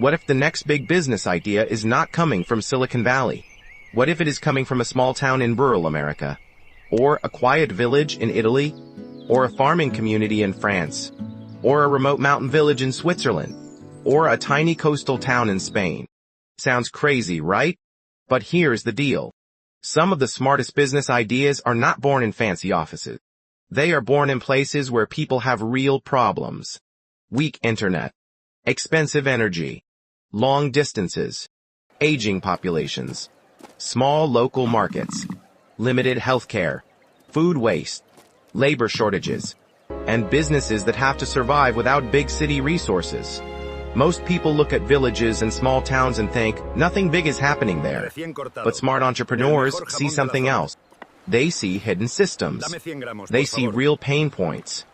What if the next big business idea is not coming from Silicon Valley? What if it is coming from a small town in rural America? Or a quiet village in Italy? Or a farming community in France? Or a remote mountain village in Switzerland? Or a tiny coastal town in Spain? Sounds crazy, right? But here's the deal. Some of the smartest business ideas are not born in fancy offices. They are born in places where people have real problems. Weak internet, expensive energy, long distances, aging populations, small local markets, limited healthcare, food waste, labor shortages, and businesses that have to survive without big city resources. Most people look at villages and small towns and think, nothing big is happening there. But smart entrepreneurs see something else. They see hidden systems. They see real pain points.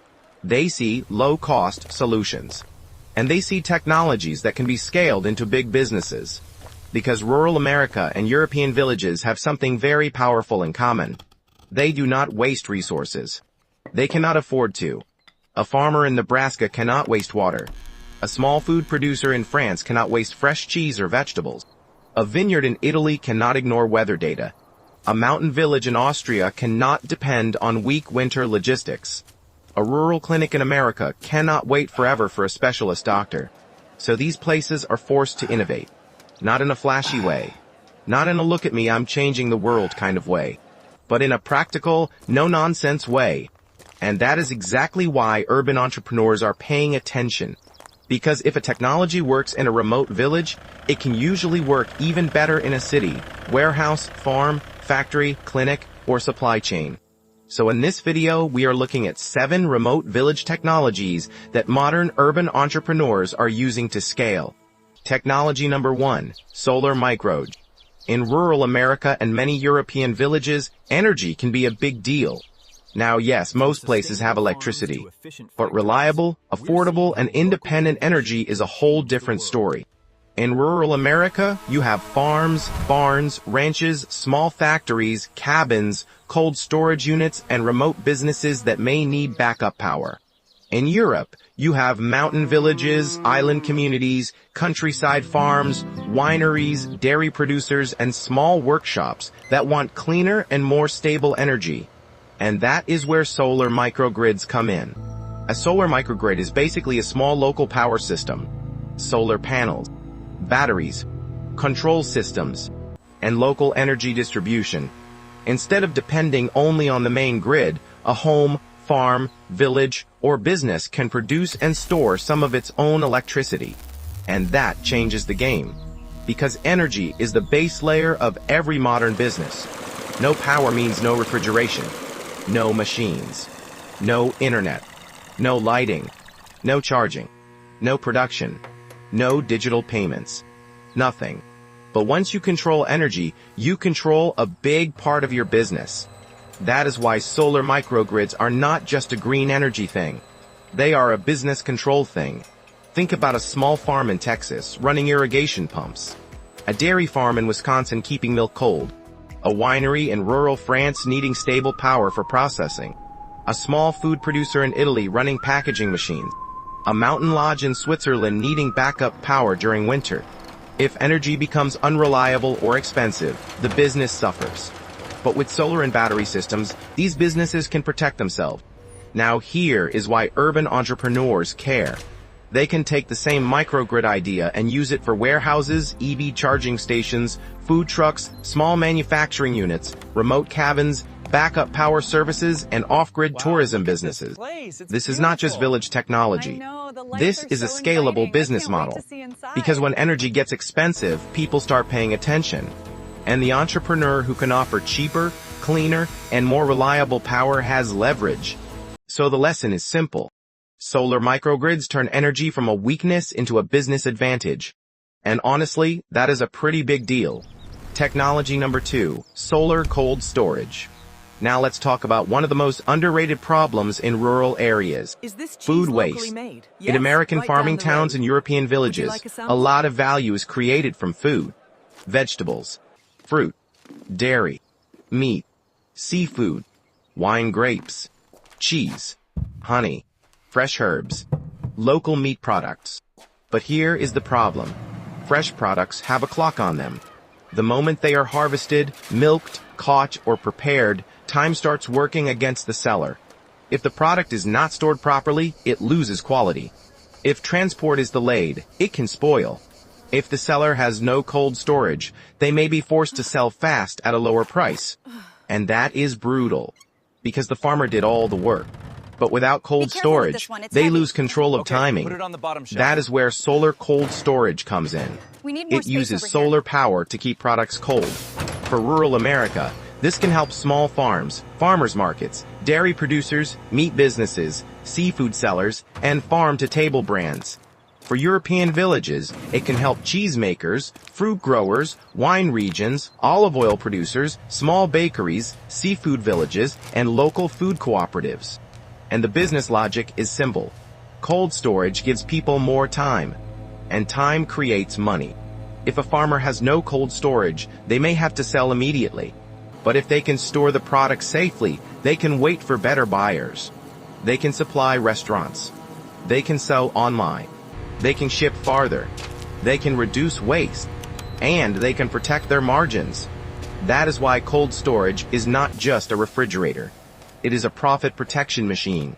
They see low-cost solutions. And they see technologies that can be scaled into big businesses. Because rural America and European villages have something very powerful in common. They do not waste resources. They cannot afford to. A farmer in Nebraska cannot waste water. A small food producer in France cannot waste fresh cheese or vegetables. A vineyard in Italy cannot ignore weather data. A mountain village in Austria cannot depend on weak winter logistics. A rural clinic in America cannot wait forever for a specialist doctor. So these places are forced to innovate. Not in a flashy way. Not in a look at me, I'm changing the world kind of way. But in a practical, no-nonsense way. And that is exactly why urban entrepreneurs are paying attention. Because if a technology works in a remote village, it can usually work even better in a city, warehouse, farm, factory, clinic, or supply chain. So in this video, we are looking at 7 remote village technologies that modern urban entrepreneurs are using to scale. Technology number 1, solar microgrids. In rural America and many European villages, energy can be a big deal. Now, yes, most places have electricity, but reliable, affordable, and independent energy is a whole different story. In rural America, you have farms, barns, ranches, small factories, cabins, cold storage units, and remote businesses that may need backup power. In Europe, you have mountain villages, island communities, countryside farms, wineries, dairy producers, and small workshops that want cleaner and more stable energy. And that is where solar microgrids come in. A solar microgrid is basically a small local power system. Solar panels, batteries, control systems, and local energy distribution. Instead of depending only on the main grid, a home, farm, village, or business can produce and store some of its own electricity. And that changes the game. Because energy is the base layer of every modern business. No power means no refrigeration. No machines, no internet, no lighting, no charging, no production, no digital payments, nothing. But once you control energy, you control a big part of your business. That is why solar microgrids are not just a green energy thing. They are a business control thing. Think about a small farm in Texas running irrigation pumps, a dairy farm in Wisconsin keeping milk cold, a winery in rural France needing stable power for processing, a small food producer in Italy running packaging machines, a mountain lodge in Switzerland needing backup power during winter. If energy becomes unreliable or expensive, the business suffers. But with solar and battery systems, these businesses can protect themselves. Now here is why urban entrepreneurs care. They can take the same microgrid idea and use it for warehouses, EV charging stations, food trucks, small manufacturing units, remote cabins, backup power services, and off-grid tourism businesses. This is not just village technology. This is a scalable business model. Because when energy gets expensive, people start paying attention. And the entrepreneur who can offer cheaper, cleaner, and more reliable power has leverage. So the lesson is simple. Solar microgrids turn energy from a weakness into a business advantage. And honestly, that is a pretty big deal. Technology number 2, solar cold storage. Now let's talk about one of the most underrated problems in rural areas. Food waste. In American farming towns and European villages, a lot of value is created from food. Vegetables, fruit, dairy, meat, seafood, wine grapes, cheese, honey, fresh herbs, local meat products. But here is the problem. fresh products have a clock on them. The moment they are harvested, milked, caught, or prepared, time starts working against the seller. If the product is not stored properly, it loses quality. If transport is delayed, it can spoil. If the seller has no cold storage, they may be forced to sell fast at a lower price. And that is brutal, because the farmer did all the work. But without cold storage, they lose control of timing. Put it on the bottom shelf. That is where solar cold storage comes in. It uses solar power to keep products cold. For rural America, this can help small farms, farmers markets, dairy producers, meat businesses, seafood sellers, and farm-to-table brands. For European villages, it can help cheesemakers, fruit growers, wine regions, olive oil producers, small bakeries, seafood villages, and local food cooperatives. And the business logic is simple. Cold storage gives people more time, and time creates money. If a farmer has no cold storage, they may have to sell immediately. But if they can store the product safely, they can wait for better buyers. They can supply restaurants. They can sell online. They can ship farther. They can reduce waste. And they can protect their margins. That is why cold storage is not just a refrigerator. It is a profit protection machine.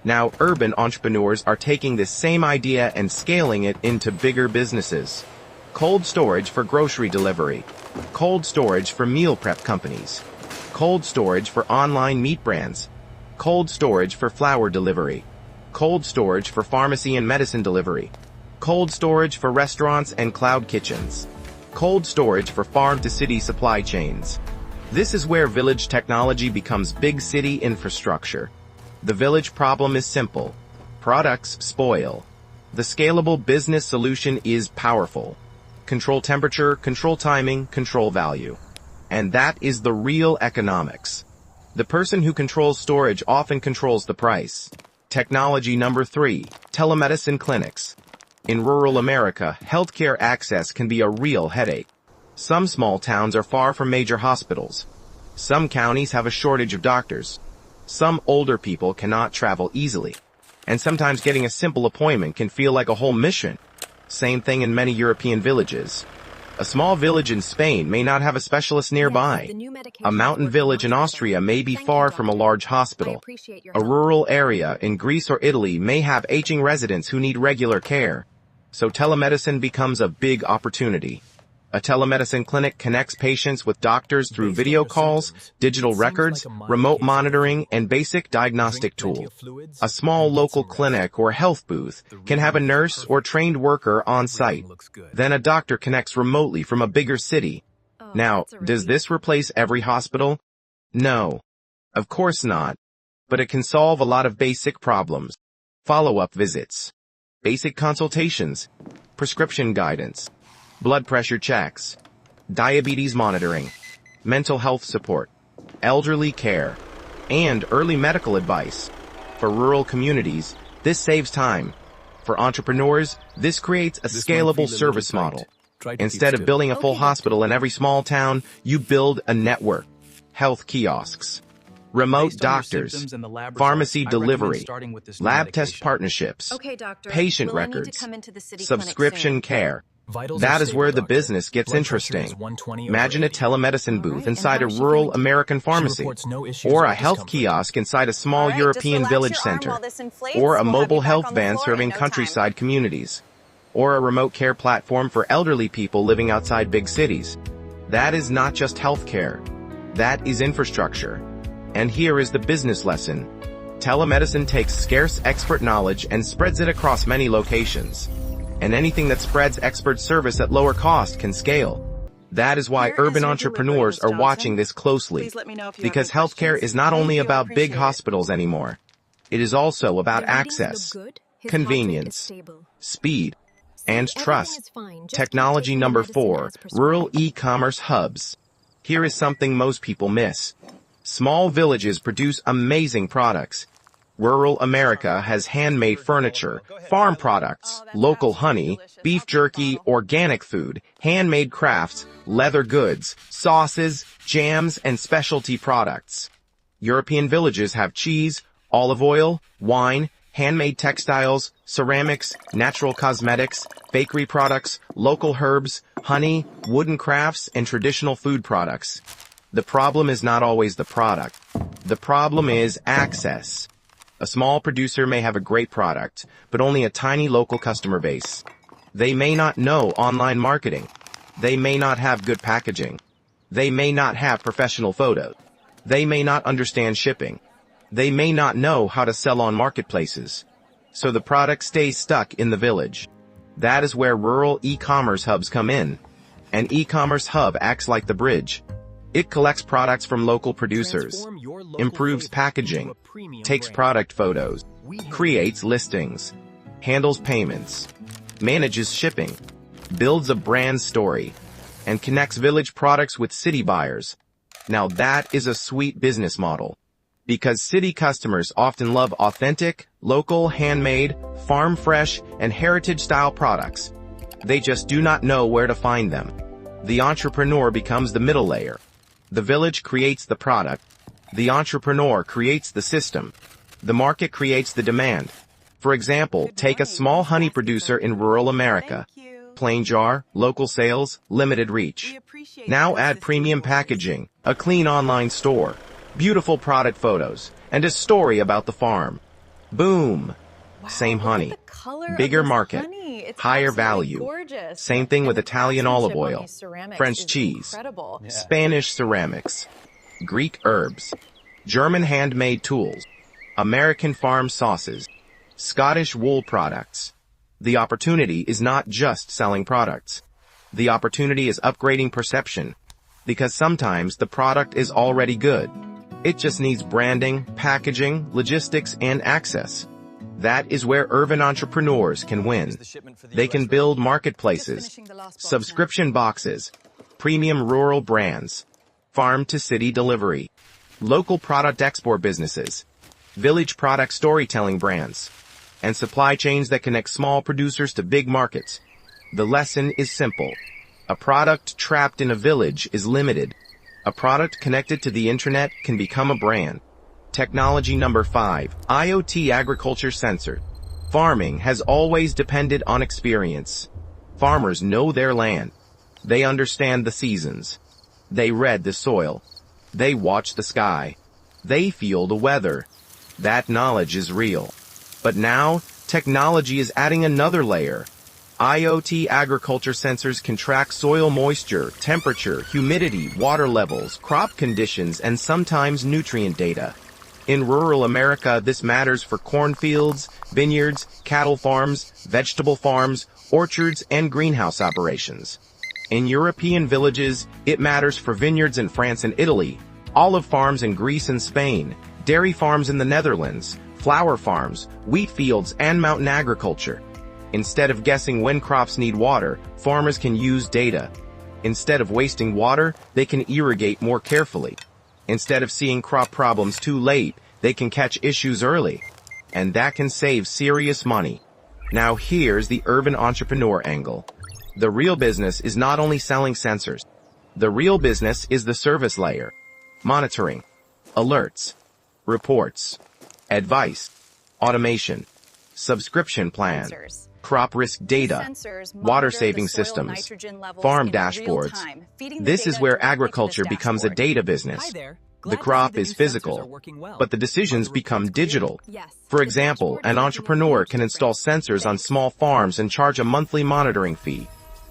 Now, urban entrepreneurs are taking this same idea and scaling it into bigger businesses. Cold storage for grocery delivery. Cold storage for meal prep companies. Cold storage for online meat brands. Cold storage for flour delivery. Cold storage for pharmacy and medicine delivery. Cold storage for restaurants and cloud kitchens. Cold storage for farm-to-city supply chains. This is where village technology becomes big city infrastructure. The village problem is simple. Products spoil. The scalable business solution is powerful. Control temperature, control timing, control value. And that is the real economics. The person who controls storage often controls the price. Technology number 3, telemedicine clinics. In rural America, healthcare access can be a real headache. Some small towns are far from major hospitals. Some counties have a shortage of doctors. Some older people cannot travel easily. And sometimes getting a simple appointment can feel like a whole mission. Same thing in many European villages. A small village in Spain may not have a specialist nearby. A mountain village in Austria may be far from a large hospital. A rural area in Greece or Italy may have aging residents who need regular care. So telemedicine becomes a big opportunity. A telemedicine clinic connects patients with doctors through video calls, digital records, remote monitoring, and basic diagnostic tools. A small local clinic or health booth can have a nurse or trained worker on site. Then a doctor connects remotely from a bigger city. Now, does this replace every hospital? No. Of course not. But it can solve a lot of basic problems. Follow-up visits, basic consultations, prescription guidance, blood pressure checks, diabetes monitoring, mental health support, elderly care, and early medical advice. For rural communities, this saves time. For entrepreneurs, this creates a scalable service model. Instead of building a full hospital in every small town, you build a network. Health kiosks, remote doctors, pharmacy delivery, lab test partnerships, patient records, subscription care. That is where the business gets interesting. Imagine a telemedicine booth inside a rural American pharmacy, or a health kiosk inside a small European village center, or a mobile health van serving countryside communities, or a remote care platform for elderly people living outside big cities. That is not just healthcare. That is infrastructure. And here is the business lesson. Telemedicine takes scarce expert knowledge and spreads it across many locations. And anything that spreads expert service at lower cost can scale. That is why urban entrepreneurs are watching this closely, because healthcare is not only about big hospitals anymore. It is also about access, convenience, speed, and trust. Technology number 4, rural e-commerce hubs. Here is something most people miss. Small villages produce amazing products. Rural America has handmade furniture, farm products, local honey, beef jerky, organic food, handmade crafts, leather goods, sauces, jams, and specialty products. European villages have cheese, olive oil, wine, handmade textiles, ceramics, natural cosmetics, bakery products, local herbs, honey, wooden crafts, and traditional food products. The problem is not always the product. The problem is access. A small producer may have a great product, but only a tiny local customer base. They may not know online marketing. They may not have good packaging. They may not have professional photos. They may not understand shipping. They may not know how to sell on marketplaces. So the product stays stuck in the village. That is where rural e-commerce hubs come in. An e-commerce hub acts like the bridge. It collects products from local producers, improves packaging, takes product photos, creates listings, handles payments, manages shipping, builds a brand story, and connects village products with city buyers. Now that is a sweet business model. Because city customers often love authentic, local, handmade, farm-fresh, and heritage-style products. They just do not know where to find them. The entrepreneur becomes the middle layer. The village creates the product. The entrepreneur creates the system. The market creates the demand. For example, take a small honey producer in rural America. Plain jar, local sales, limited reach. Now add premium packaging, a clean online store, beautiful product photos, and a story about the farm. Boom! Wow, same honey. Bigger market. Higher value. Gorgeous. Same thing with And the Italian olive craftsmanship on oil, these ceramics French is cheese, incredible. Yeah. Spanish ceramics, Greek herbs, German handmade tools, American farm sauces, Scottish wool products. The opportunity is not just selling products. The opportunity is upgrading perception. Because sometimes the product is already good. It just needs branding, packaging, logistics, and access. That is where urban entrepreneurs can win. They can build marketplaces, subscription boxes, premium rural brands, farm-to-city delivery, local product export businesses, village product storytelling brands, and supply chains that connect small producers to big markets. The lesson is simple. A product trapped in a village is limited. A product connected to the internet can become a brand. Technology number 5, IoT agriculture sensor. Farming has always depended on experience. Farmers know their land. They understand the seasons. They read the soil. They watch the sky. They feel the weather. That knowledge is real. But now, technology is adding another layer. IoT agriculture sensors can track soil moisture, temperature, humidity, water levels, crop conditions, and sometimes nutrient data. In rural America, this matters for cornfields, vineyards, cattle farms, vegetable farms, orchards, and greenhouse operations. In European villages, it matters for vineyards in France and Italy, olive farms in Greece and Spain, dairy farms in the Netherlands, flower farms, wheat fields, and mountain agriculture. Instead of guessing when crops need water, farmers can use data. Instead of wasting water, they can irrigate more carefully. Instead of seeing crop problems too late, they can catch issues early. And that can save serious money. Now here's the urban entrepreneur angle. The real business is not only selling sensors. The real business is the service layer. Monitoring, alerts, reports, advice, automation, subscription plan, crop risk data, water-saving systems, farm dashboards. This is where agriculture becomes a data business. The crop is physical, but the decisions become digital. For example, an entrepreneur can install sensors on small farms and charge a monthly monitoring fee.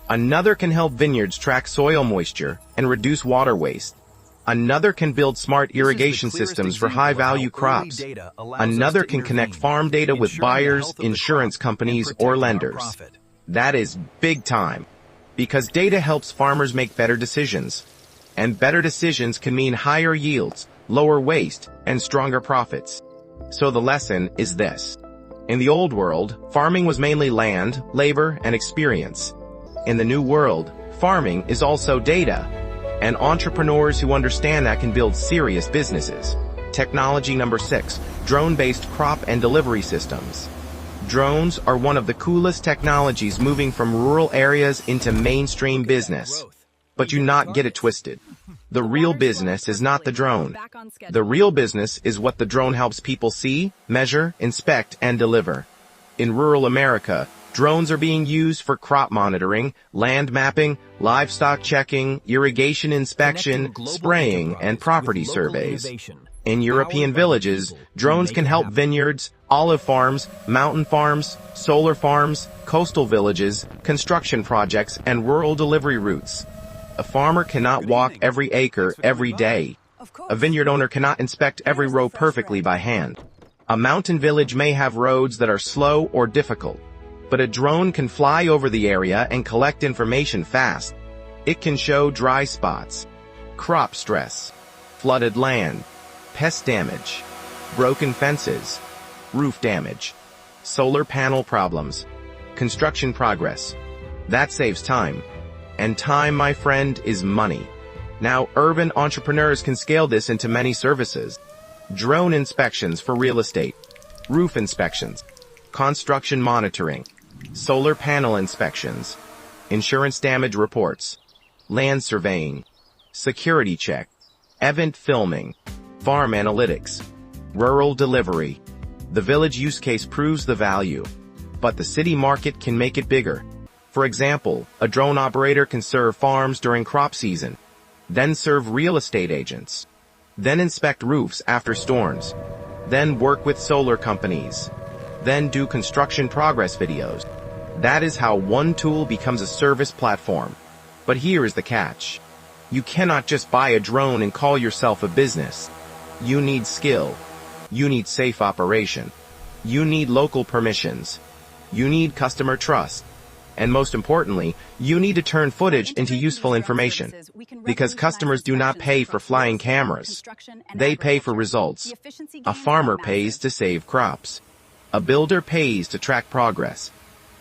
Another can help vineyards track soil moisture and reduce water waste. Another can build smart irrigation systems for high-value crops. Another can connect farm data with buyers, insurance companies, or lenders. That is big time, because data helps farmers make better decisions. And better decisions can mean higher yields, lower waste, and stronger profits. So the lesson is this. In the old world, farming was mainly land, labor, and experience. In the new world, farming is also data. And entrepreneurs who understand that can build serious businesses. Technology number 6, drone-based crop and delivery systems. Drones are one of the coolest technologies moving from rural areas into mainstream business. But do not get it twisted. The real business is not the drone. The real business is what the drone helps people see, measure, inspect, and deliver. In rural America, drones are being used for crop monitoring, land mapping, livestock checking, irrigation inspection, spraying, and property surveys. In European villages, drones can help vineyards, olive farms, mountain farms, solar farms, coastal villages, construction projects, and rural delivery routes. A farmer cannot walk every acre every day. A vineyard owner cannot inspect every row perfectly by hand. A mountain village may have roads that are slow or difficult, but a drone can fly over the area and collect information fast. It can show dry spots, crop stress, flooded land, pest damage, broken fences, roof damage, solar panel problems, construction progress. That saves time. And time, my friend, is money. Now, urban entrepreneurs can scale this into many services. Drone inspections for real estate, roof inspections, construction monitoring, solar panel inspections, insurance damage reports, land surveying, security check, event filming, farm analytics, rural delivery. The village use case proves the value, but the city market can make it bigger. For example, a drone operator can serve farms during crop season, then serve real estate agents, then inspect roofs after storms, then work with solar companies, then do construction progress videos. That is how one tool becomes a service platform. But here is the catch. You cannot just buy a drone and call yourself a business. You need skill. You need safe operation. You need local permissions. You need customer trust. And most importantly, you need to turn footage into useful information. Because customers do not pay for flying cameras. They pay for results. A farmer pays to save crops. A builder pays to track progress.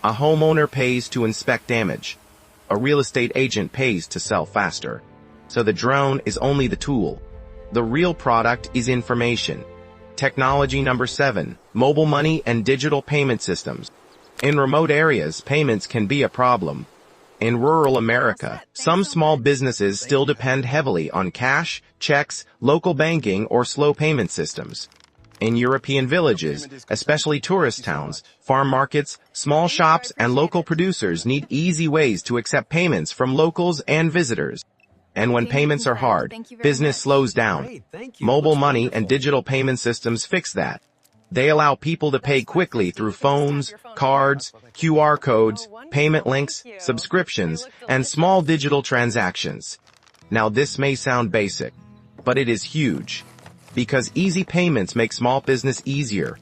A homeowner pays to inspect damage. A real estate agent pays to sell faster. So the drone is only the tool. The real product is information. Technology number 7, mobile money and digital payment systems. In remote areas, payments can be a problem. In rural America, some small businesses still depend heavily on cash, checks, local banking, or slow payment systems. In European villages, especially tourist towns, farm markets, small shops, and local producers need easy ways to accept payments from locals and visitors. And when payments are hard, business slows down. Mobile money and digital payment systems fix that. They allow people to pay quickly through phones, cards, QR codes, payment links, subscriptions, and small digital transactions. Now this may sound basic, but it is huge. Because easy payments make small business easier.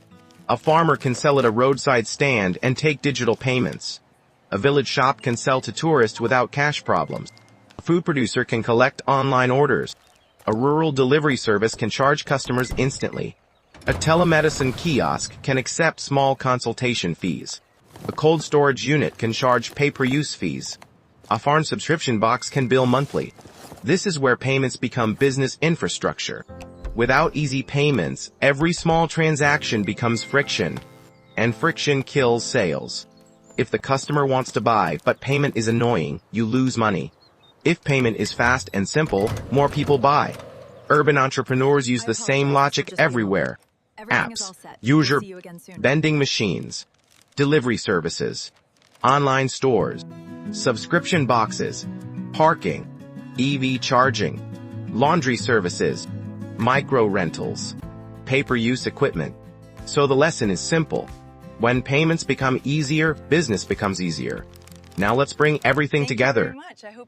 A farmer can sell at a roadside stand and take digital payments. A village shop can sell to tourists without cash problems. A food producer can collect online orders. A rural delivery service can charge customers instantly. A telemedicine kiosk can accept small consultation fees. A cold storage unit can charge pay-per-use fees. A farm subscription box can bill monthly. This is where payments become business infrastructure. Without easy payments, every small transaction becomes friction. And friction kills sales. If the customer wants to buy but payment is annoying, you lose money. If payment is fast and simple, more people buy. Urban entrepreneurs use the same logic everywhere. Apps, user, vending machines, delivery services, online stores, subscription boxes, parking, EV charging, laundry services, micro rentals, pay-per-use equipment. So the lesson is simple. When payments become easier, business becomes easier. Now let's bring everything together.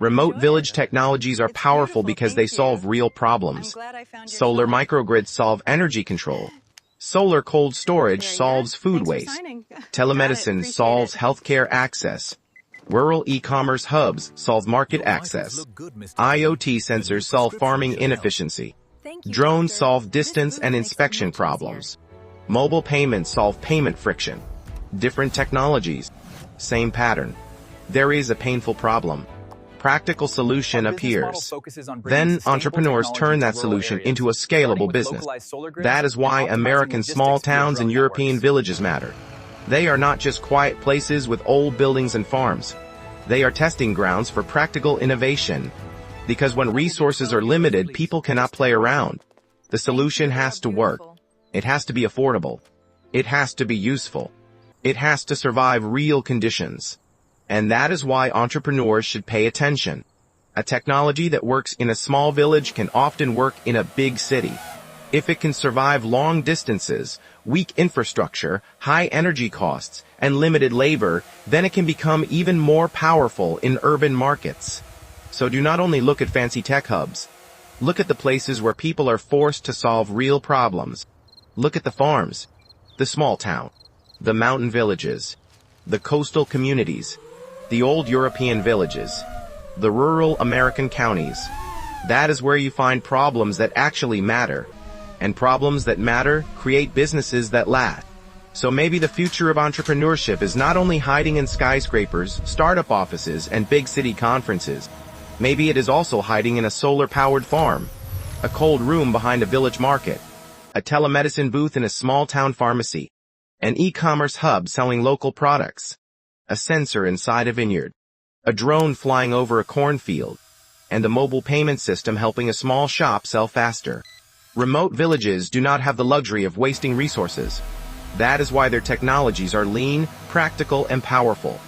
Remote village technologies are powerful because they solve real problems. Solar microgrids solve energy control. Solar cold storage solves food waste. Telemedicine solves healthcare access. Rural e-commerce hubs solve market access. IoT sensors solve farming inefficiency. Drones solve distance and inspection problems. Mobile payments solve payment friction. Different technologies, same pattern. There is a painful problem. Practical solution appears. Then entrepreneurs turn that solution into a scalable business. That is why American small towns and European villages matter. They are not just quiet places with old buildings and farms. They are testing grounds for practical innovation. Because when resources are limited, people cannot play around. The solution has to work. It has to be affordable. It has to be useful. It has to survive real conditions. And that is why entrepreneurs should pay attention. A technology that works in a small village can often work in a big city. If it can survive long distances, weak infrastructure, high energy costs, and limited labor, then it can become even more powerful in urban markets. So do not only look at fancy tech hubs. Look at the places where people are forced to solve real problems. Look at the farms, the small town, the mountain villages, the coastal communities, the old European villages, the rural American counties. That is where you find problems that actually matter. And problems that matter create businesses that last. So maybe the future of entrepreneurship is not only hiding in skyscrapers, startup offices, and big city conferences. Maybe it is also hiding in a solar-powered farm, a cold room behind a village market, a telemedicine booth in a small-town pharmacy, an e-commerce hub selling local products, a sensor inside a vineyard, a drone flying over a cornfield, and a mobile payment system helping a small shop sell faster. Remote villages do not have the luxury of wasting resources. That is why their technologies are lean, practical, and powerful.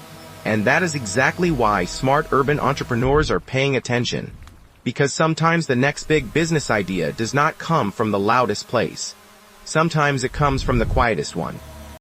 And that is exactly why smart urban entrepreneurs are paying attention. Because sometimes the next big business idea does not come from the loudest place. Sometimes it comes from the quietest one.